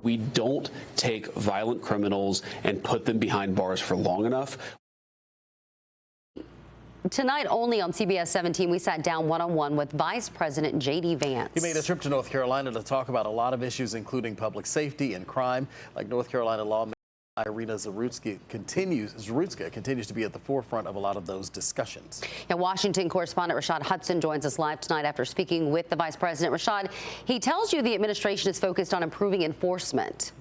We don't take violent criminals and put them behind bars for long enough. Tonight, only on CBS 17, we sat down one-on-one with Vice President JD Vance. He made a trip to North Carolina to talk about a lot of issues, including public safety and crime, like North Carolina lawmaker Irina Zarutska continues to be at the forefront of a lot of those discussions. Now, Washington correspondent Rashad Hudson joins us live tonight after speaking with the Vice President. Rashad, he tells you the administration is focused on improving enforcement.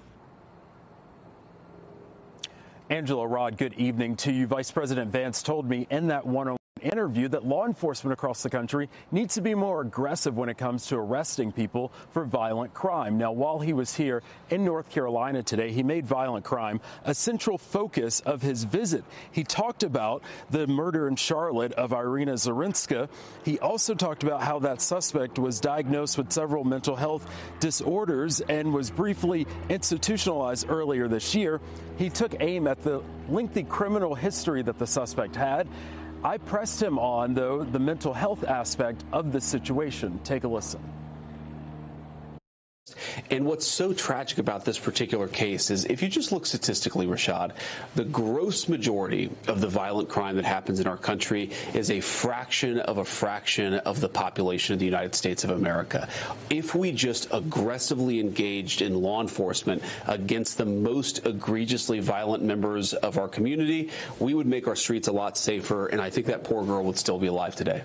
Angela, Rod, good evening to you. Vice President Vance told me in that one-on-one interview that law enforcement across the country needs to be more aggressive when it comes to arresting people for violent crime. Now, while he was here in North Carolina today, he made violent crime a central focus of his visit. He talked about the murder in Charlotte of Irina Zarutska. He also talked about how that suspect was diagnosed with several mental health disorders and was briefly institutionalized earlier this year. He took aim at the lengthy criminal history that the suspect had. I pressed him on, though, the mental health aspect of the situation. Take a listen. And what's so tragic about this particular case is if you just look statistically, Rashad, the gross majority of the violent crime that happens in our country is a fraction of the population of the United States of America. If we just aggressively engaged in law enforcement against the most egregiously violent members of our community, we would make our streets a lot safer, and I think that poor girl would still be alive today.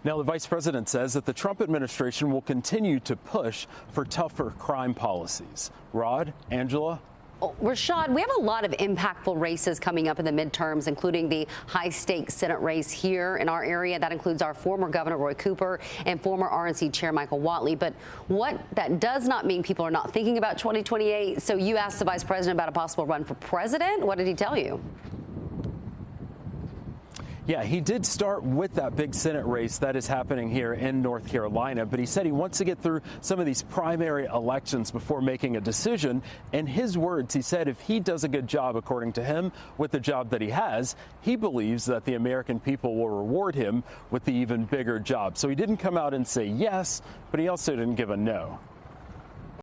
Now, the vice president says that the Trump administration will continue to push for tougher crime policies. Rod, Angela? Rashad, we have a lot of impactful races coming up in the midterms, including the high-stakes Senate race here in our area. That includes our former Governor Roy Cooper and former RNC Chair Michael Whatley. But what that does not mean people are not thinking about 2028. So you asked the vice president about a possible run for president. What did he tell you? Yeah, he did start with that big Senate race that is happening here in North Carolina, but he said he wants to get through some of these primary elections before making a decision. In his words, he said if he does a good job, according to him, with the job that he has, he believes that the American people will reward him with the even bigger job. So he didn't come out and say yes, but he also didn't give a no.